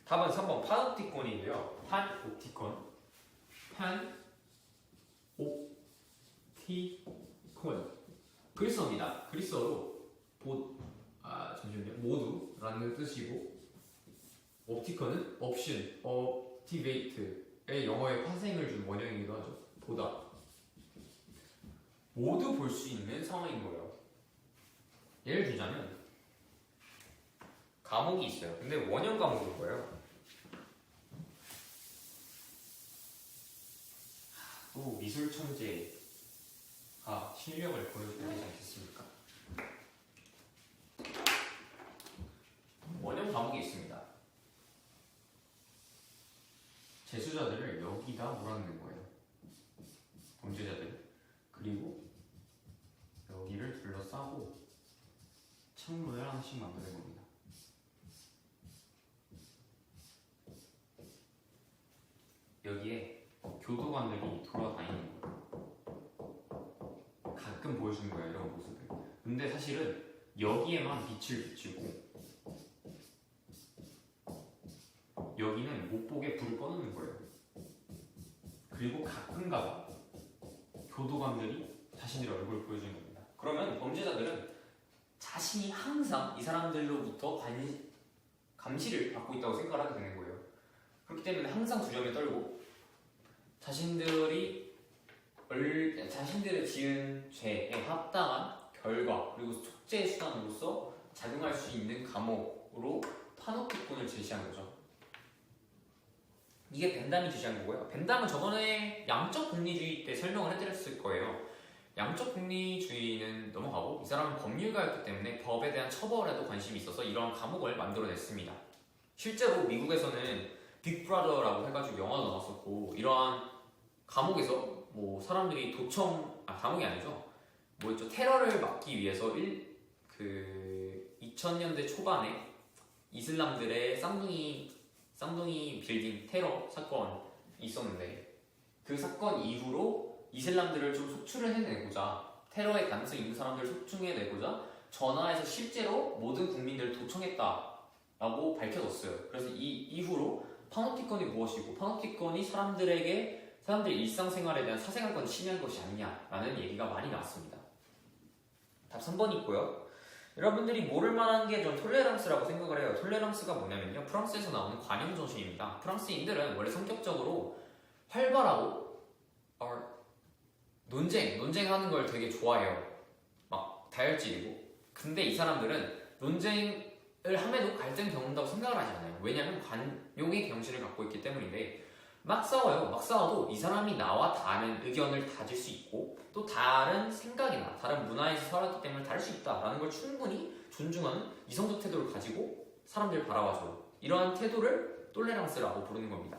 답은 3번 판옵티콘이고요. 판옵티콘. 그리스어입니다. 그리스어로 모두라는 뜻이고, 옵티컨은 옵션, 어티베이트의 영어에 파생을 준 원형이기도 하죠. 보다. 모두 볼 수 있는 상황인 거예요. 예를 들자면 과목이 있어요. 근데 원형 과목인 거예요. 또 미술 천재가 실력을 보여줘야 되지 않겠습니까? 원형 과목이 있습니다. 재수자들을 여기다 몰아넣는 거예요. 범죄자들. 그리고 여기를 둘러싸고 창문을 하나씩 만드는 겁니다. 여기에 교도관들이 돌아다니는 거예요. 가끔 보여주는 거예요, 이런 모습을. 근데 사실은 여기에만 빛을 비추고 여기는 못 보게 불을 꺼놓는 거예요. 그리고 가끔가다 교도관들이 자신들의 얼굴을 보여주는 겁니다. 그러면 범죄자들은 자신이 항상 이 사람들로부터 감시를 받고 있다고 생각을 하게 되는 거예요. 그렇기 때문에 항상 두려움에 떨고 자신들이 자신들의 지은 죄에 합당한 결과 그리고 속죄의 수단으로서 작용할 수 있는 감옥으로 파노티콘을 제시한 거죠. 이게 벤담이 제시한 거고요. 벤담은 저번에 양적 공리주의 때 설명을 해드렸을 거예요. 양적 공리주의는 넘어가고 이 사람은 법률가였기 때문에 법에 대한 처벌에도 관심이 있어서 이런 감옥을 만들어냈습니다. 실제로 미국에서는 빅브라더라고 해가지고 영화도 나왔었고 이러한 감옥에서 뭐 사람들이 감옥이 아니죠. 뭐였죠? 테러를 막기 위해서 2000년대 초반에 이슬람들의 쌍둥이 빌딩 테러 사건이 있었는데 그 사건 이후로 이슬람들을 좀 속출을 해내고자 테러의 가능성이 있는 사람들을 속출해내고자 전화해서 실제로 모든 국민들을 도청했다라고 밝혀졌어요. 그래서 이 이후로 파노티콘이 무엇이고 파노티콘이 사람들의 일상생활에 대한 사생활권을 침해한 것이 아니냐라는 얘기가 많이 나왔습니다. 답 3번 있고요. 여러분들이 모를 만한 게 좀 톨레랑스라고 생각을 해요. 톨레랑스가 뭐냐면요. 프랑스에서 나오는 관용 정신입니다. 프랑스인들은 원래 성격적으로 활발하고 논쟁하는 걸 되게 좋아해요. 막 다혈질이고. 근데 이 사람들은 논쟁을 함에도 갈등 겪는다고 생각을 하지 않아요. 왜냐하면 관용의 경신을 갖고 있기 때문인데 막 싸워요. 막 싸워도 이 사람이 나와 다른 의견을 가질 수 있고 또 다른 생각이나 다른 문화에서 살았기 때문에 다를 수 있다라는 걸 충분히 존중하는 이성적 태도를 가지고 사람들을 바라봐줘요. 이러한 태도를 톨레랑스라고 부르는 겁니다.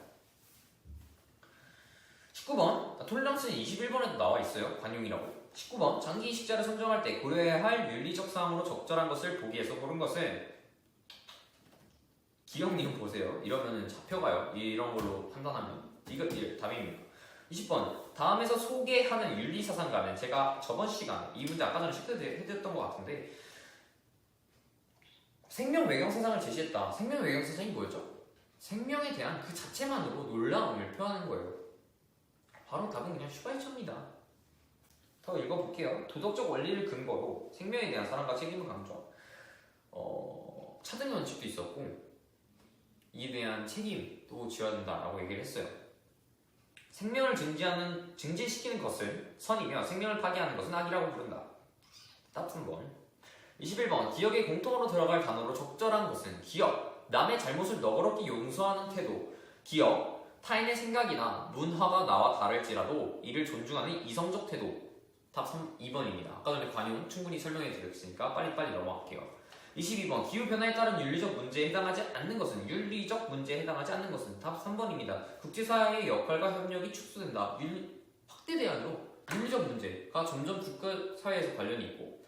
19번 톨레랑스는 21번에도 나와 있어요. 관용이라고. 19번 장기 이식자를 선정할 때 고려해야 할 윤리적 사항으로 적절한 것을 보기에서 고른 것은 기영님 보세요. 이러면 잡혀가요. 이런 걸로 판단하면 이거 답입니다. 20번 다음에서 소개하는 윤리사상가는 제가 저번 시간 이 문제 아까 전에 해드렸던 것 같은데 생명 외경사상을 제시했다. 생명 외경사상이 뭐였죠? 생명에 대한 그 자체만으로 놀라움을 표하는 거예요. 바로 답은 그냥 슈바이처입니다. 더 읽어볼게요. 도덕적 원리를 근거로 생명에 대한 사랑과 책임을 강조. 차등의 원칙도 있었고 이에 대한 책임도 지어야 된다라고 얘기를 했어요. 생명을 증진시키는 것은 선이며 생명을 파괴하는 것은 악이라고 부른다. 답 3번. 21번 기억에 공통으로 들어갈 단어로 적절한 것은 기억, 남의 잘못을 너그럽게 용서하는 태도, 기억, 타인의 생각이나 문화가 나와 다를지라도 이를 존중하는 이성적 태도. 답 2번입니다. 아까 전에 관용 충분히 설명해 드렸으니까 빨리빨리 넘어갈게요. 22번 기후변화에 따른 윤리적 문제에 해당하지 않는 것은 답 3번입니다. 국제사회의 역할과 협력이 축소된다. 확대 대안으로 윤리적 문제가 점점 국가사회에서 관련이 있고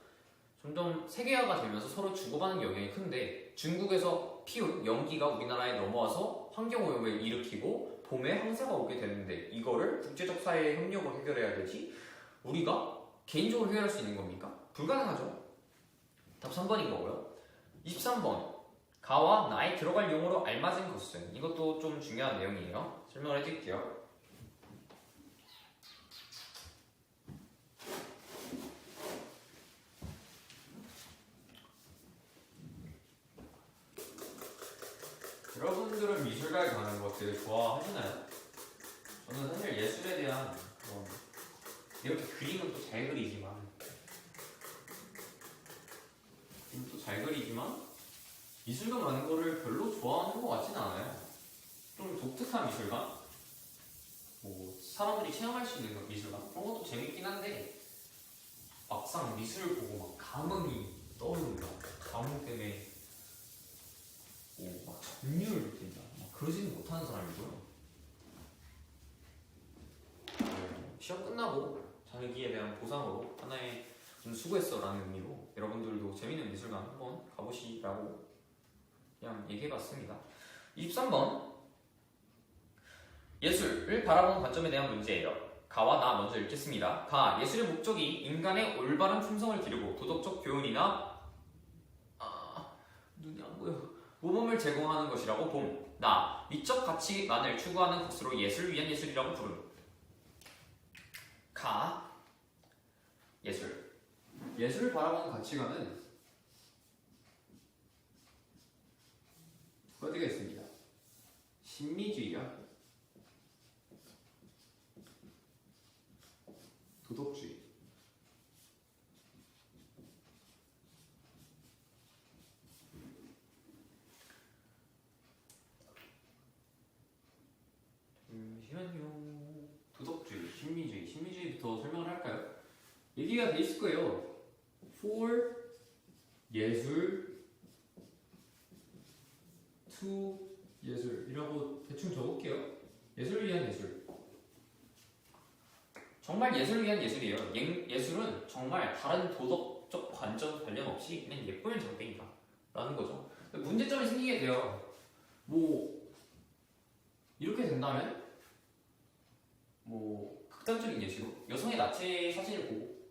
점점 세계화가 되면서 서로 주고받는 영향이 큰데 중국에서 피운 연기가 우리나라에 넘어와서 환경오염을 일으키고 봄에 황사가 오게 되는데 이거를 국제적 사회의 협력으로 해결해야 되지 우리가 개인적으로 해결할 수 있는 겁니까? 불가능하죠. 답 3번인 거고요. 23번 가와 나에 들어갈 용어로 알맞은 것은 이것도 좀 중요한 내용이에요. 설명을 해드릴게요. 여러분들은 미술가에 관한 거 되게 좋아하시나요? 저는 사실 예술에 대한 이렇게 그림은 또 잘 그리지만 미술관 가는 거를 별로 좋아하는 것 같지는 않아요. 좀 독특한 미술관? 뭐 사람들이 체험할 수 있는 미술관? 그런 것도 재밌긴 한데 막상 미술 보고 막 감흥이 떠오른다. 감흥 때문에 막 전율을 느낀다. 막 그러지는 못하는 사람이고요. 시험 끝나고 자기에 대한 보상으로 하나의 좀 수고했어 라는 의미로 여러분들도 재밌는 미술관 한번 가보시라고 그냥 얘기해봤습니다. 23번 예술을 바라보는 관점에 대한 문제예요. 가와 나 먼저 읽겠습니다. 가 예술의 목적이 인간의 올바른 품성을 기르고 도덕적 교훈이나 눈이 안 보여 모범을 제공하는 것이라고 봄. 나 미적 가치만을 추구하는 것으로 예술을 위한 예술이라고 부름. 가 예술을 바라보는 가치관은 두 가지가 있습니다. 신미주의야? 도덕주의. 잠시만요. 도덕주의, 신미주의. 신미주의부터 설명을 할까요? 얘기가 돼 있을 거예요. for 예술, to 예술이라고 대충 적을게요. 예술을 위한 예술. 정말 예술을 위한 예술이에요. 예술은 정말 다른 도덕적 관점 관련 없이 그냥 예쁘면 장땡이다 라는 거죠. 문제점이 생기게 돼요. 뭐 이렇게 된다면 뭐 극단적인 예시로 여성의 나체 사진을 보고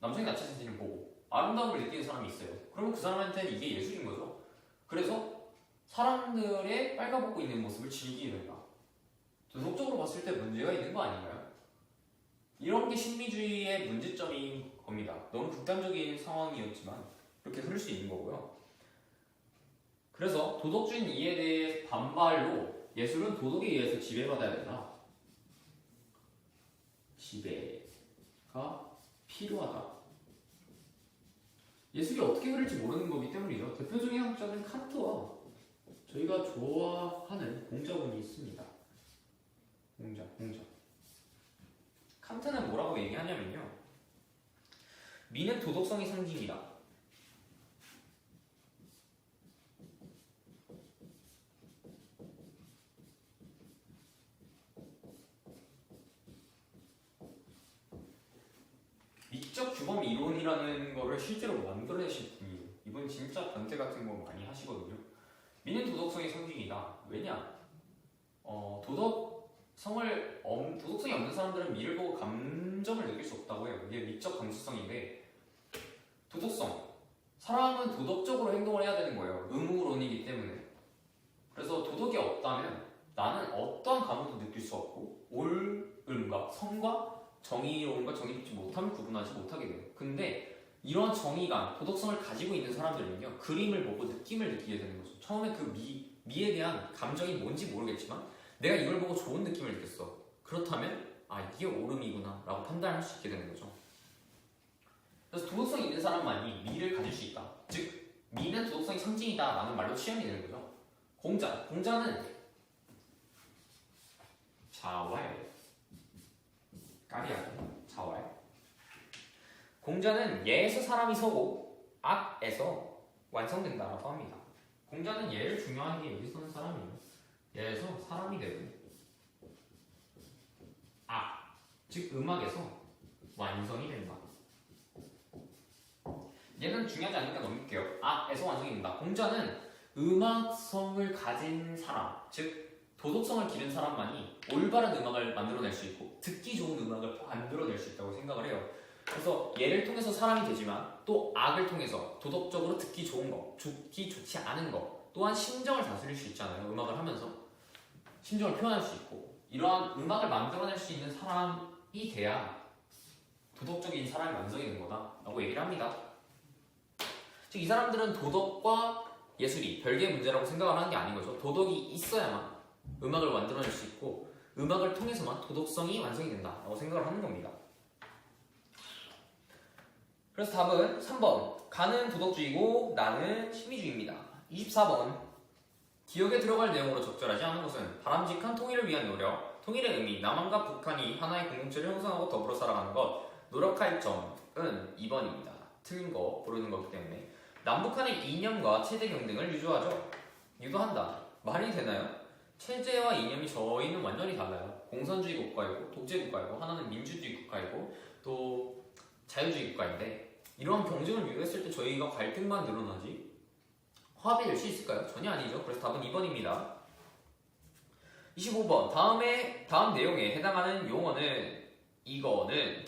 남성의 나체 사진을 보고 아름다움을 느끼는 사람이 있어요. 그러면 그 사람한테는 이게 예술인 거죠. 그래서 사람들의 빨가벗고 있는 모습을 즐기게 된다. 도덕적으로 봤을 때 문제가 있는 거 아닌가요? 이런 게 신미주의의 문제점인 겁니다. 너무 극단적인 상황이었지만 이렇게 흐를 수 있는 거고요. 그래서 도덕주의 이해에 대해 반발로 예술은 도덕에 의해서 지배받아야 된다. 지배가 필요하다. 예술이 어떻게 흐를지 모르는 거기 때문이죠. 대표적인 학자는 칸트와 저희가 좋아하는 공자분이 있습니다. 공자. 칸트는 뭐라고 얘기하냐면요. 미는 도덕성의 상징이다. 미적 규범 이론이라는 거를 실제로 만들어내신 분이에요. 이분 진짜 변태 같은 거 많이 하시거든요. 미는 도덕성의 상징이다. 왜냐? 도덕성이 없는 사람들은 미를 보고 감정을 느낄 수 없다고 해요. 이게 미적 감수성인데, 도덕성. 사람은 도덕적으로 행동을 해야 되는 거예요. 의무론이기 때문에. 그래서 도덕이 없다면 나는 어떠한 감정도 느낄 수 없고, 옳음과 성과 정의로움과 정의롭지 못함을 구분하지 못하게 돼요. 근데 이런 정의감, 도덕성을 가지고 있는 사람들은요, 그림을 보고 느낌을 느끼게 되는 거죠. 처음에 그 미에 대한 감정이 뭔지 모르겠지만 내가 이걸 보고 좋은 느낌을 느꼈어. 그렇다면 이게 옳음이구나 라고 판단할 수 있게 되는 거죠. 그래서 도덕성이 있는 사람만이 미를 가질 수 있다. 즉 미는 도덕성의 상징이다 라는 말로 취현이 되는 거죠. 공자는 자활, 까리하게 자활. 공자는 예에서 사람이 서고 악에서 완성된다라고 합니다. 공자는 예를 중요하게 여기 쓰는 사람이에요. 예에서 사람이 되고 악, 즉 음악에서 완성이 된다. 얘는 중요하지 않으니까 넘길게요. 악에서 완성이 된다. 공자는 음악성을 가진 사람, 즉 도덕성을 기른 사람만이 올바른 음악을 만들어낼 수 있고 듣기 좋은 음악을 만들어낼 수 있다고 생각을 해요. 그래서 예를 통해서 사람이 되지만 또 악을 통해서 도덕적으로 듣기 좋은 거, 듣기 좋지 않은 거, 또한 심정을 다스릴 수 있잖아요. 음악을 하면서 심정을 표현할 수 있고 이러한 음악을 만들어낼 수 있는 사람이 돼야 도덕적인 사람이 완성이 되는 거다 라고 얘기를 합니다. 즉 이 사람들은 도덕과 예술이 별개의 문제라고 생각을 하는 게 아닌 거죠. 도덕이 있어야만 음악을 만들어낼 수 있고 음악을 통해서만 도덕성이 완성이 된다라고 생각을 하는 겁니다. 그래서 답은 3번. 가는 도덕주의고 나는 신미주의입니다. 24번. 기억에 들어갈 내용으로 적절하지 않은 것은 바람직한 통일을 위한 노력, 통일의 의미, 남한과 북한이 하나의 공동체를 형성하고 더불어 살아가는 것, 노력할 점은 2번입니다. 틀린 거 고르는 거기 때문에 남북한의 이념과 체제 경쟁을 유도한다. 말이 되나요? 체제와 이념이 저희는 완전히 달라요. 공산주의 국가이고 독재 국가이고 하나는 민주주의 국가이고 또 자유주의 국가인데 이러한 경쟁을 유도했을 때 저희가 갈등만 늘어나지 화합이 될 수 있을까요? 전혀 아니죠. 그래서 답은 2번입니다. 25번. 다음 내용에 해당하는 용어는 이거는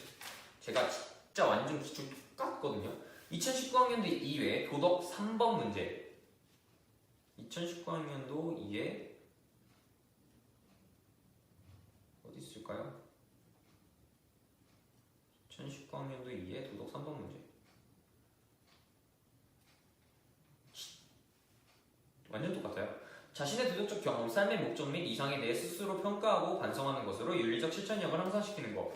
제가 진짜 완전 기출 똑같거든요. 2019학년도 2회 도덕 3번 문제. 2019학년도 2회 어디 있을까요? 2019학년도 2회 도덕 3번 문제. 완전 똑같아요. 자신의 도덕적 경험, 삶의 목적 및 이상에 대해 스스로 평가하고 반성하는 것으로 윤리적 실천력을 향상시키는 것.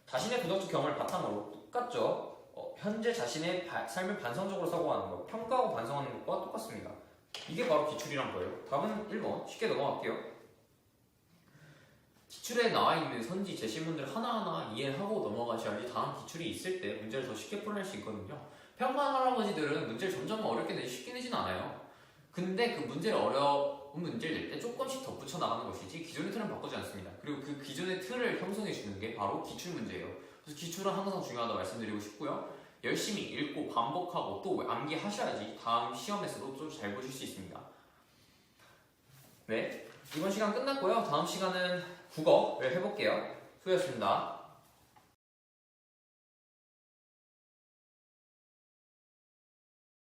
자신의 도덕적 경험을 바탕으로 똑같죠. 현재 자신의 삶을 반성적으로 사고하는 것, 평가하고 반성하는 것과 똑같습니다. 이게 바로 기출이란 거예요. 답은 1번. 쉽게 넘어갈게요. 기출에 나와 있는 선지 제시문들 하나하나 이해하고 넘어가셔야지 다음 기출이 있을 때 문제를 더 쉽게 풀어낼 수 있거든요. 평범한 할아버지들은 문제를 점점 어렵게 내지 쉽게 내진 않아요. 근데 그 문제를 어려운 문제를 낼 때 조금씩 덧붙여 나가는 것이지 기존의 틀은 바꾸지 않습니다. 그리고 그 기존의 틀을 형성해 주는 게 바로 기출 문제예요. 그래서 기출은 항상 중요하다고 말씀드리고 싶고요. 열심히 읽고 반복하고 또 암기하셔야지 다음 시험에서도 좀 잘 보실 수 있습니다. 네, 이번 시간 끝났고요. 다음 시간은 국어를 해볼게요. 수고하셨습니다.